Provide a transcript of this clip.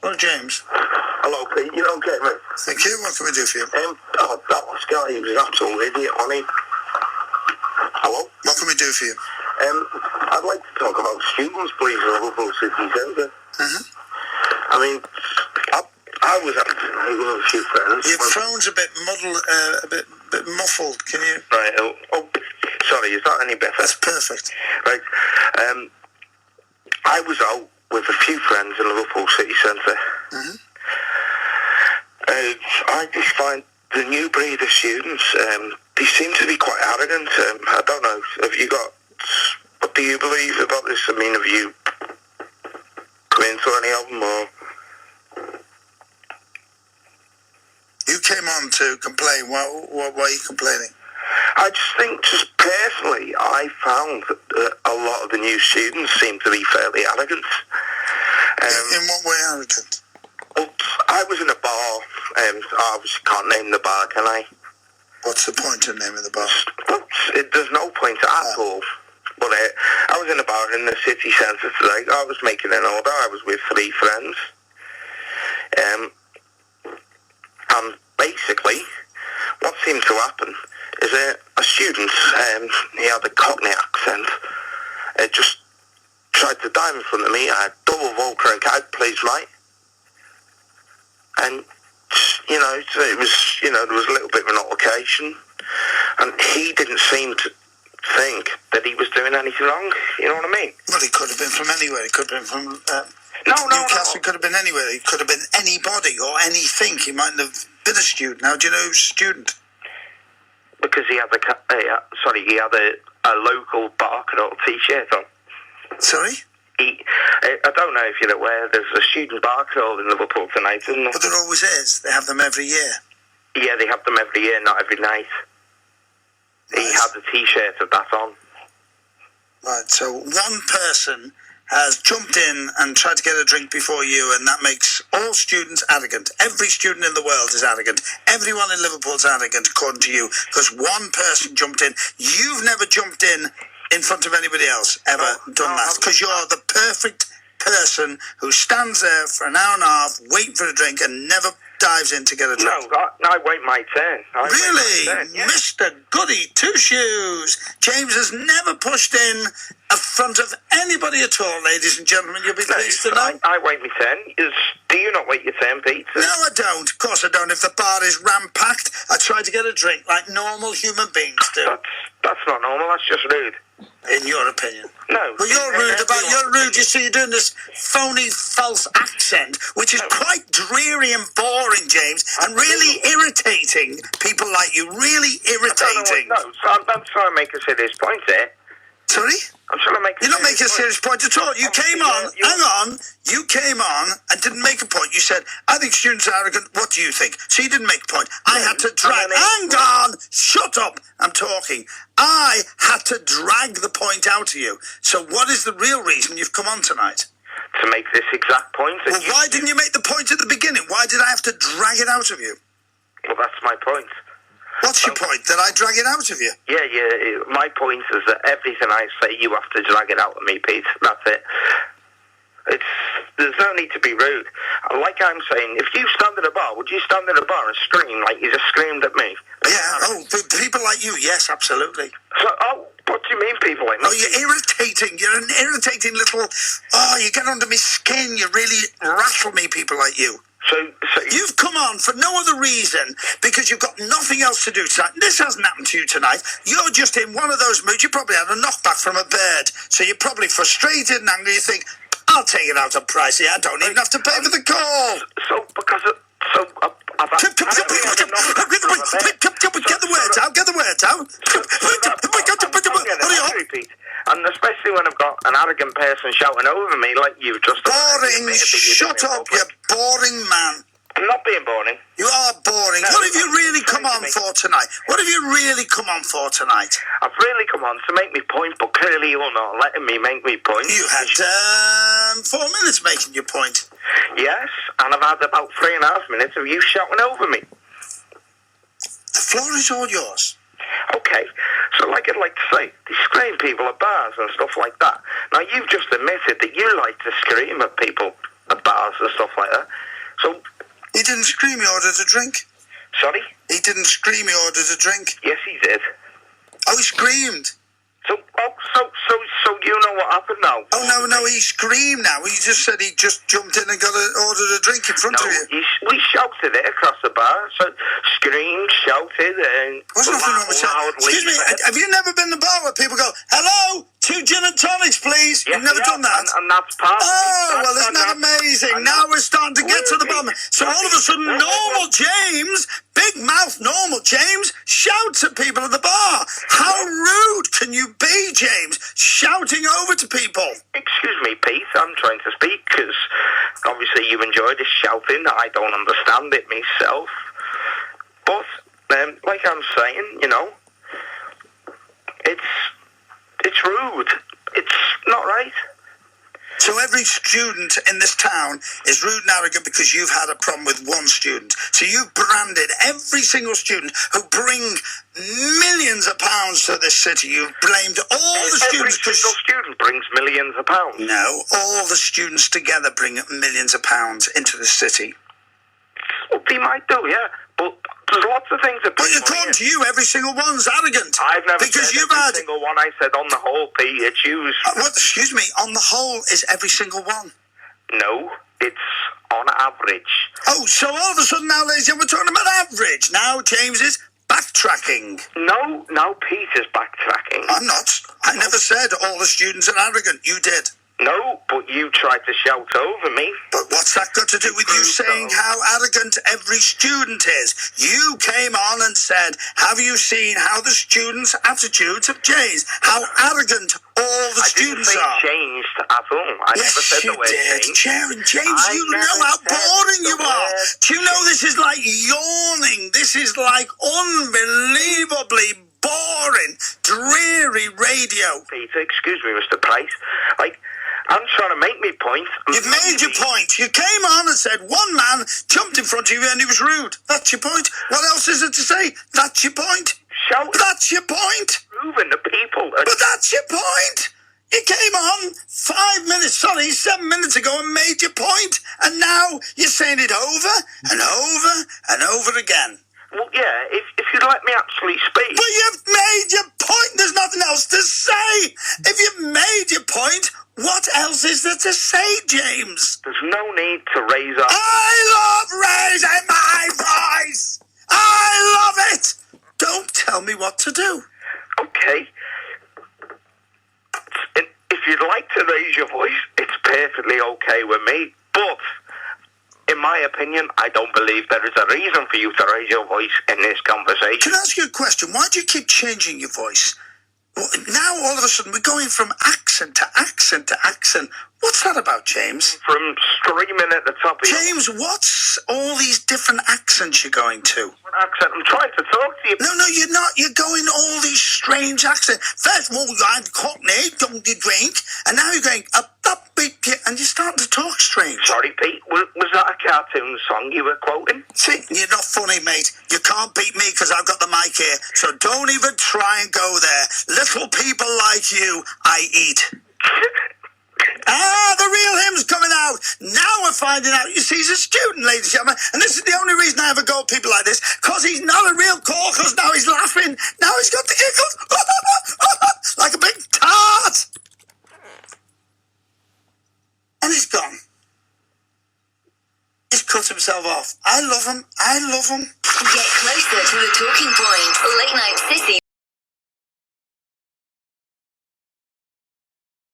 Well, James. Hello, Pete. You okay, mate? Thank you. What can we do for you? That last guy, he was an absolute idiot, wasn't he? Hello? What can we do for you? I'd like to talk about students, please, in Liverpool city centre. Mm-hmm. I mean, I was out tonight with a few friends. Your phone's a bit muddled, a bit muffled. Can you? Right. Oh, sorry. Is that any better? That's perfect. Right. I was out with a few friends in Liverpool city centre. Mm-hmm. I just find the new breed of students, they seem to be quite arrogant. I don't know, what do you believe about this? I mean, have you come into any of them, or? You came on to complain. Why are you complaining? I just think, just personally, I found that a lot of the new students seem to be fairly arrogant. In what way arrogant? Well, I was in a bar, I can't name the bar, can I? What's the point of naming the bar? Well, there's no point at all. But I was in a bar in the city centre today. I was making an order. I was with 3 friends. And basically, what seemed to happen is a student, he had a Cockney accent, just tried to dive in front of me. I had double vodka and coke, please, mate. And, it was, there was a little bit of an altercation. And he didn't seem to think that he was doing anything wrong. You know what I mean? Well, he could have been from anywhere. He could have been from No. Newcastle. Could have been anywhere. He could have been anybody or anything. He mightn't have been a student. How do you know he was a student? Because he had a local Barcrow T-shirt on. Sorry? I don't know if you're aware, there's a student bar crawl in Liverpool tonight, isn't there? But there always is. They have them every year. Yeah, they have them every year, not every night. He had the T-shirt of that on. Right, so one person has jumped in and tried to get a drink before you, and that makes all students arrogant. Every student in the world is arrogant. Everyone in Liverpool is arrogant, according to you, because one person jumped in. You've never jumped in front of anybody else ever done that, because you're the perfect person who stands there for an hour and a half waiting for a drink and never dives in to get a drink. No, I wait my turn. Really? Yeah. Mr. Goody Two Shoes. James has never pushed in front of anybody at all, ladies and gentlemen. You'll be pleased to know. I wait my turn. Do you not wait your turn, Pete? No, I don't. Of course I don't. If the bar is ram-packed, I try to get a drink like normal human beings do. That's not normal. That's just rude. In your opinion? No. Well, you're rude. You see, you're doing this phony, false accent, which is quite dreary and boring, James, and really irritating people like you. Really irritating. No, I'm trying to make a serious point here. Sorry? I'm trying to make You're not making a serious point at all. You came on, hang on, you came on and didn't make a point. You said, I think students are arrogant. What do you think? So you didn't make a point. I had to drag... Hang on! Shut up! I'm talking. I had to drag the point out of you. So what is the real reason you've come on tonight? To make this exact point. Well, why didn't you make the point at the beginning? Why did I have to drag it out of you? Well, that's my point. What's your point? That I drag it out of you? Yeah. My point is that everything I say, you have to drag it out of me, Pete. That's it. There's no need to be rude. Like I'm saying, if you stand at a bar, would you stand at a bar and scream like you just screamed at me? Yeah, people like you, yes, absolutely. So, what do you mean people like me? Oh, you're irritating. You're an irritating little... Oh, you get under my skin. You really rattle me, people like you. So you've come on for no other reason because you've got nothing else to do tonight. This hasn't happened to you tonight. You're just in one of those moods. You probably had a knockback from a bird, so you're probably frustrated and angry. You think, I'll take it out on Pricey. I don't even have to pay for the call. So because get the words out. Get the words out. Hurry up. And especially when I've got an arrogant person shouting over me like you've just... Boring. Shut up, you boring man. I'm not being boring. You are boring. No, what have you really come on for tonight? What have you really come on for tonight? I've really come on to make me point, but clearly you're not letting me make me point. You had 4 minutes making your point. Yes, and I've had about 3.5 minutes of you shouting over me. The floor is all yours. Okay, so like I'd like to say, they scream people at bars and stuff like that. Now, you've just admitted that you like to scream at people at bars. bars and stuff like that. So, He didn't scream, he ordered a drink. sorry? He didn't scream, he ordered a drink. Yes, he did. Oh, he screamed. So you know what happened now? Oh, no, he screamed now. He just said he just jumped in and ordered a drink in front No, of you. we shouted it across the bar. So screamed, shouted, and What's nothing wrong with that? loudly Excuse me, said- have you never been to the bar where people go, hello, 2 gin and tonics, please? Yes, You've never we done have, that? and that's part of it. Oh, well, isn't that And amazing? and Now we're starting to get to the Wait, bottom. So all of a sudden, wait, normal James, big mouth normal James, shouts at people at the bar. How rude can you be, James, shouting over to people? Excuse me, Pete, I'm trying to speak because obviously you enjoy the shouting. I don't understand it myself. But, like I'm saying, you know, it's rude. It's not right. So every student in this town is rude and arrogant because you've had a problem with one student. So you've branded every single student who bring millions of pounds to this city. You've blamed all the Every students. single student brings millions of pounds. No, all the students together bring millions of pounds into the city. Well, they might do, yeah. But there's lots of things that But bring money according in. to you, every single one's arrogant. I've never because said you've every had. single one. I said on the whole, Pete, it's used. What? Excuse me. On the whole, is every single one. No, it's on average. Oh, so all of a sudden now, ladies and gentlemen, we're talking about average. Now James is backtracking. No, Pete is backtracking. I'm not. I never said all the students are arrogant. You did. No, but you tried to shout over me. But what's that got to do with you saying how arrogant every student is? You came on and said, have you seen how the students' attitudes have changed? How arrogant all the students I didn't are? say changed at all. I never said you the word did. changed. Sharon, James, I you never know how said boring the you are. word Do you know this is like yawning? This is like unbelievably boring, dreary radio. Peter, excuse me, Mr. Price. Like, I'm trying to make my point. You've made your point. You came on and said one man jumped in front of you and he was rude. That's your point. What else is it to say? That's your point. Shout, That's your point. proving the people. But that's your point. You came on 7 minutes ago and made your point. And now you're saying it over and over and over again. Well, yeah, if you'd let me actually speak. But you've made your point. There's nothing else to say. If you've made your point, what else is there to say, James? There's no need to raise up. I love raising my voice. I love it. Don't tell me what to do. Okay. If you'd like to raise your voice, it's perfectly okay with me. But, in my opinion, I don't believe there is a reason for you to raise your voice in this conversation. Can I ask you a question? Why do you keep changing your voice? Well, now, all of a sudden, we're going from accent to accent to accent. What's that about, James? From screaming at the top of your James, what's all these different accents you're going to? accent, I'm trying to talk to you. No, you're not. You're going all these strange accents. First of all, you had Cockney, don't you drink? And now you're going, up, big, and you're starting to talk strange. Sorry, Pete, was that a cartoon song you were quoting? See, you're not funny, mate. You can't beat me because I've got the mic here. So don't even try and go there. Little people like you, I eat. The real him's coming out. Now we're finding out. You see, he's a student, ladies and gentlemen. And this is the only reason I ever go at people like this. Because he's not a real caucus. Now he's laughing. Now he's got the giggles. Like a big tart. And he's gone. He's cut himself off. I love him. Get closer to the talking point. Late Night City.